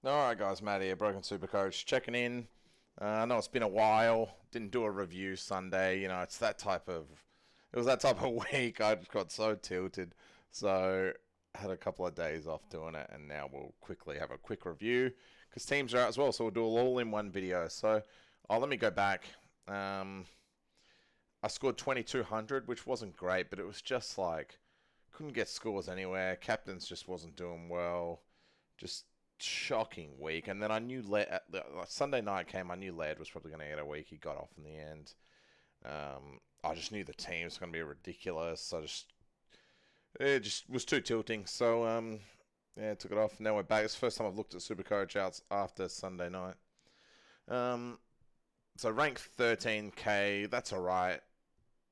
Alright guys, Matt here, Broken Supercoach, checking in. I know it's been a while, didn't do a review Sunday, it was that type of week. I just got so tilted, so had a couple of days off doing it, and now we'll quickly have a quick review, because teams are out as well, so we'll do it all in one video. So, let me go back. I scored 2,200, which wasn't great, but it was just like, couldn't get scores anywhere, captains just wasn't doing well, just shocking week. And then I knew Sunday night came, I knew Laird was probably going to get a week. He got off in the end. I just knew the team was going to be ridiculous. It just was too tilting. So yeah, took it off. Now we're back. It's the first time I've looked at Supercoach out after Sunday night. So rank 13k, that's alright,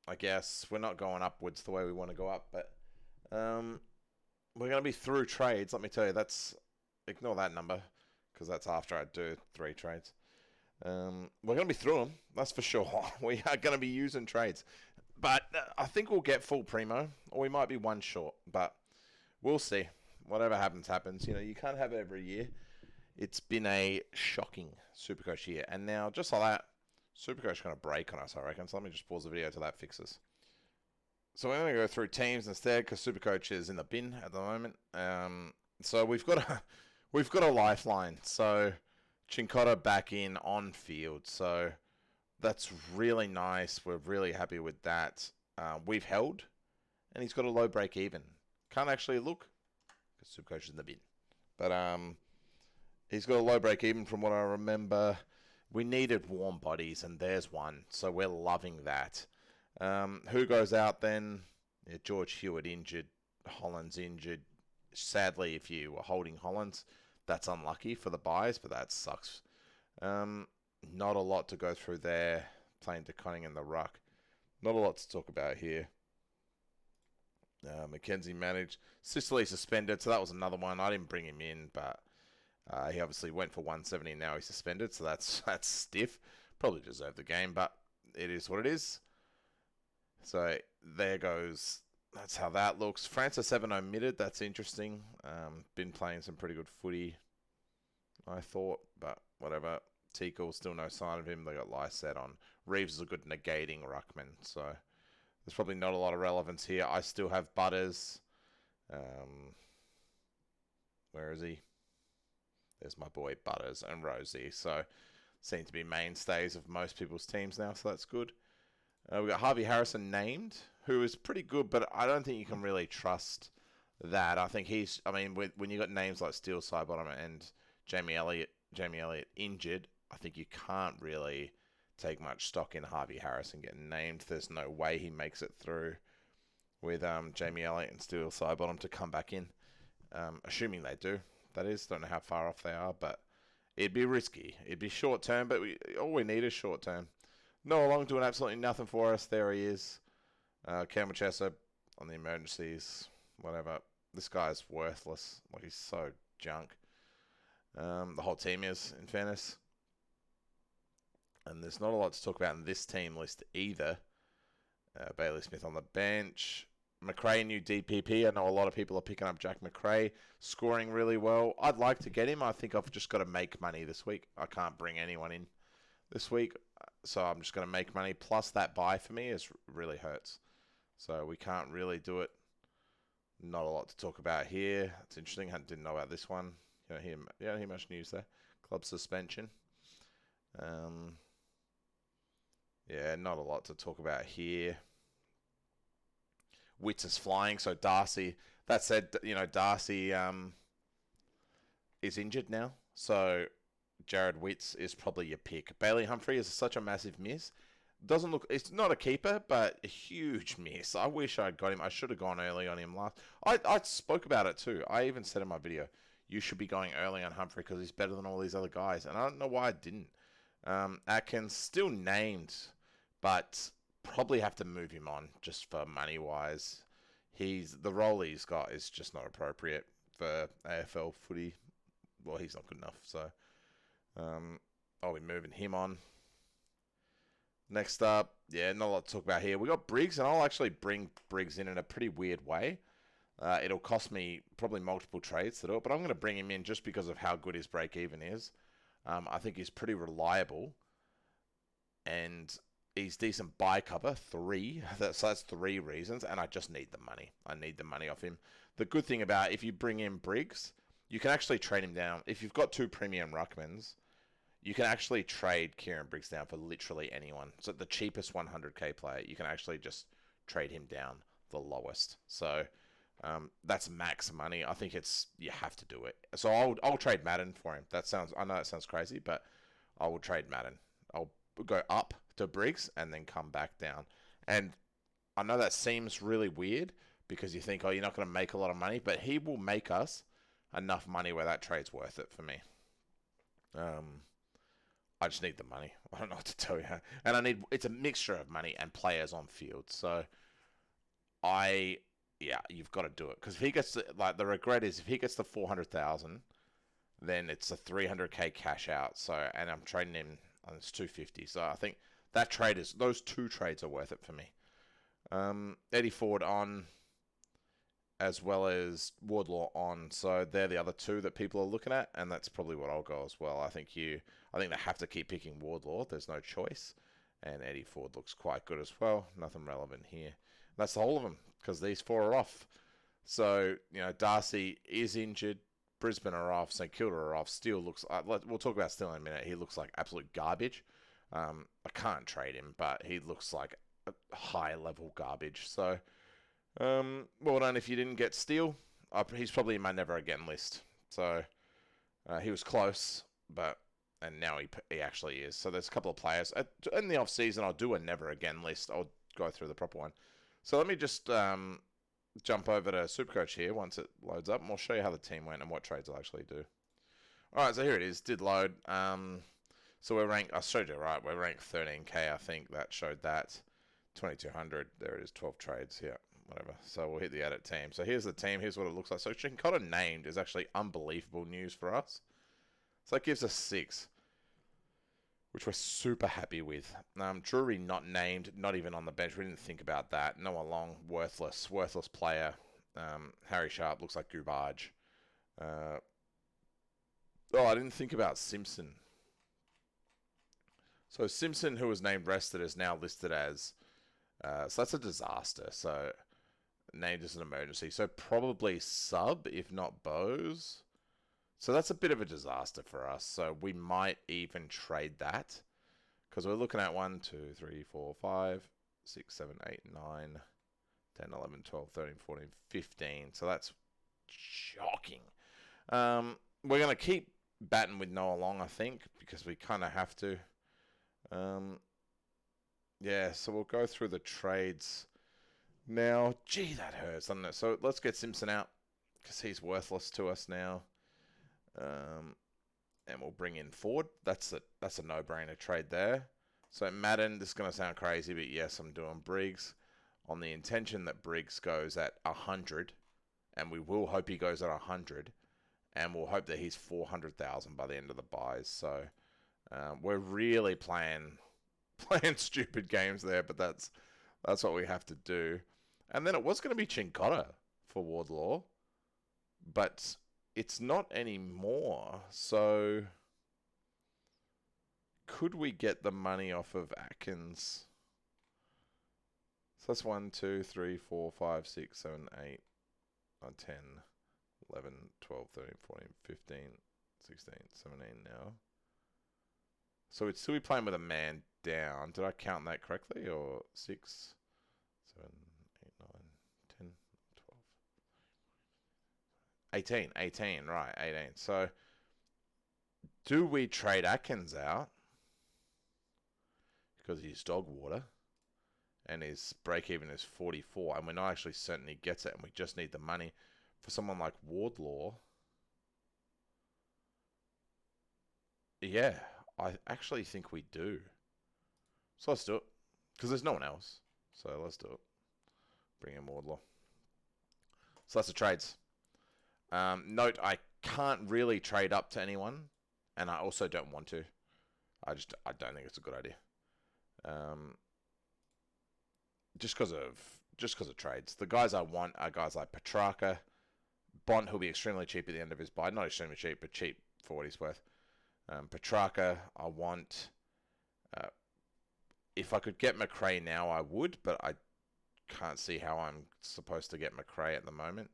I guess. We're not going upwards the way we want to go up, but we're going to be through trades. Let me tell you, ignore that number, because that's after I do 3 trades. We're going to be through them, that's for sure. We are going to be using trades. But I think we'll get full primo, or we might be one short. But we'll see. Whatever happens, happens. You can't have it every year. It's been a shocking Supercoach year. And now, just like that, Supercoach is going to break on us, I reckon. So let me just pause the video till that fixes. So we're going to go through teams instead, because Supercoach is in the bin at the moment. So we've got a lifeline. So Chincotta back in on field. So that's really nice. We're really happy with that. We've held, and he's got a low break even. Can't actually look, because Supercoach is in the bin. But he's got a low break even from what I remember. We needed warm bodies, and there's one. So we're loving that. Who goes out then? Yeah, George Hewitt injured. Holland's injured. Sadly, if you were holding Hollands, that's unlucky for the buys, but that sucks. Not a lot to go through there. Playing DeConning in the ruck. Not a lot to talk about here. Mackenzie managed. Sicily suspended, so that was another one. I didn't bring him in, but he obviously went for 170, and now he's suspended, so that's stiff. Probably deserved the game, but it is what it is. So there goes. That's how that looks. Francis 7 omitted. That's interesting. Been playing some pretty good footy, I thought, but whatever. Tickle, still no sign of him. They got Lyset on. Reeves is a good negating ruckman, so there's probably not a lot of relevance here. I still have Butters. Where is he? There's my boy Butters and Rosie. So seem to be mainstays of most people's teams now, so that's good. We've got Harvey Harrison named, who is pretty good, but I don't think you can really trust that. I think when you got names like Steele Sidebottom and Jamie Elliott injured, I think you can't really take much stock in Harvey Harrison getting named. There's no way he makes it through with Jamie Elliott and Steele Sidebottom to come back in. Assuming they do, that is. Don't know how far off they are, but it'd be risky. It'd be short term, but all we need is short term. Noah Long doing absolutely nothing for us. There he is. Campbell Chesser on the emergencies. Whatever. This guy's worthless. Like, he's so junk. The whole team is, in fairness. And there's not a lot to talk about in this team list either. Bailey Smith on the bench. McRae, new DPP. I know a lot of people are picking up Jack McRae. Scoring really well. I'd like to get him. I think I've just got to make money this week. I can't bring anyone in this week, so I'm just going to make money. Plus, that buy for me really hurts. So we can't really do it. Not a lot to talk about here. It's interesting. I didn't know about this one. You don't hear much news there. Club suspension. Yeah, not a lot to talk about here. Wits is flying, so Darcy. That said, Darcy is injured now, so Jared Witts is probably your pick. Bailey Humphrey is such a massive miss. Doesn't look. It's not a keeper, but a huge miss. I wish I'd got him. I should have gone early on him last. I spoke about it too. I even said in my video, you should be going early on Humphrey because he's better than all these other guys, and I don't know why I didn't. Atkins still named, but probably have to move him on just for money wise. The role he's got is just not appropriate for AFL footy. Well, he's not good enough, so I'll be moving him on. Next up, yeah, not a lot to talk about here. We got Briggs, and I'll actually bring Briggs in a pretty weird way. It'll cost me probably multiple trades to do it, but I'm going to bring him in just because of how good his break-even is. I think he's pretty reliable, and he's decent buy cover, 3. So that's 3 reasons, and I just need the money. I need the money off him. The good thing about if you bring in Briggs, you can actually trade him down. If you've got 2 premium ruckmans, you can actually trade Kieran Briggs down for literally anyone. So the cheapest 100k player, you can actually just trade him down the lowest. So that's max money. I think you have to do it. So I'll trade Madden for him. I know that sounds crazy, but I will trade Madden. I'll go up to Briggs and then come back down. And I know that seems really weird because you think, oh, you're not going to make a lot of money, but he will make us enough money where that trade's worth it for me. I just need the money. I don't know what to tell you. And it's a mixture of money and players on field. So you've got to do it. Because if he gets, the regret is if he gets the 400,000, then it's a 300k cash out. So, and I'm trading him, it's 250. So I think those 2 trades are worth it for me. Eddie Ford on, as well as Wardlaw on. So they're the other 2 that people are looking at, and that's probably what I'll go as well. I think they have to keep picking Wardlaw. There's no choice. And Eddie Ford looks quite good as well. Nothing relevant here. That's the whole of them, because these 4 are off. So, Darcy is injured. Brisbane are off. St Kilda are off. Steele looks... we'll talk about Steele in a minute. He looks like absolute garbage. I can't trade him, but he looks like high-level garbage. So... well done if you didn't get Steele. He's probably in my never again list. So he was close, and now he actually is. So there's a couple of players in the off season. I'll do a never again list. I'll go through the proper one. So let me just jump over to Supercoach here once it loads up, and we'll show you how the team went and what trades I'll actually do. All right, so here it is. Did load. So we're ranked. I showed you right. We're ranked 13k. I think that showed that 2200. There it is. 12 trades here. Whatever. So we'll hit the edit team. So here's the team. Here's what it looks like. So Chinkota named is actually unbelievable news for us. So that gives us 6, which we're super happy with. Drury not named, not even on the bench. We didn't think about that. Noah Long, worthless player. Harry Sharp looks like garbage. I didn't think about Simpson. So Simpson, who was named rested, is now listed as... so that's a disaster. So... named as an emergency. So probably sub, if not Bose. So that's a bit of a disaster for us. So we might even trade that. Because we're looking at 1, 2, 3, 4, 5, 6, 7, 8, 9, 10, 11, 12, 13, 14, 15. So that's shocking. We're going to keep batting with Noah Long, I think. Because we kind of have to. So we'll go through the trades. Now, gee, that hurts, doesn't it? So let's get Simpson out because he's worthless to us now. And we'll bring in Ford. That's a no-brainer trade there. So Madden, this is going to sound crazy, but yes, I'm doing Briggs on the intention that Briggs goes at 100, and we will hope he goes at 100, and we'll hope that he's 400,000 by the end of the buys. So we're really playing stupid games there, but that's what we have to do. And then it was going to be Chinkota for Wardlaw, but it's not anymore. So could we get the money off of Atkins? So that's 1, 2, 3, 4, 5, 6, 7, 8, 10, 11, 12, 13, 14, 15, 16, 17 now. So we'd still be playing with a man down. Did I count that correctly? Or 6, 7, 8, 9, 10, 12, 18, right, 18. So do we trade Atkins out because he's dog water and his break even is 44 and we're not actually certain he gets it and we just need the money for someone like Wardlaw? Yeah, I actually think we do. So let's do it. Because there's no one else. So let's do it. Bring in Wardlaw. So that's the trades. Note, I can't really trade up to anyone. And I also don't want to. I don't think it's a good idea. Just because of just because of trades. The guys I want are guys like Petrarca, Bont, who'll be extremely cheap at the end of his buy. Not extremely cheap, but cheap for what he's worth. Petrarca, I want. Uh, if I could get McRae now, I would, but I can't see how I'm supposed to get McRae at the moment.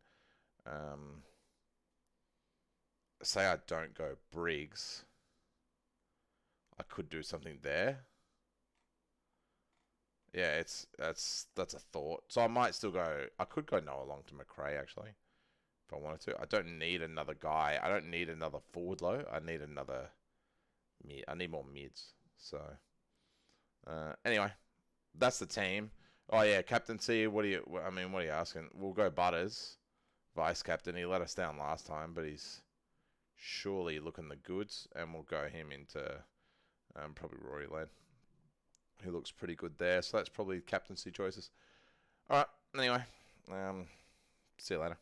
Say I don't go Briggs, I could do something there. Yeah, that's a thought. So I might still go. I could go Noah Long to McRae actually, if I wanted to. I don't need another guy. I don't need another forward low. I need another mid. I need more mids. So anyway, that's the team. Oh yeah, captaincy. What do you? I mean, what are you asking? We'll go Butters, vice captain. He let us down last time, but he's surely looking the goods, and we'll go him into probably Rory Lane, who looks pretty good there. So that's probably captaincy choices. All right. Anyway, see you later.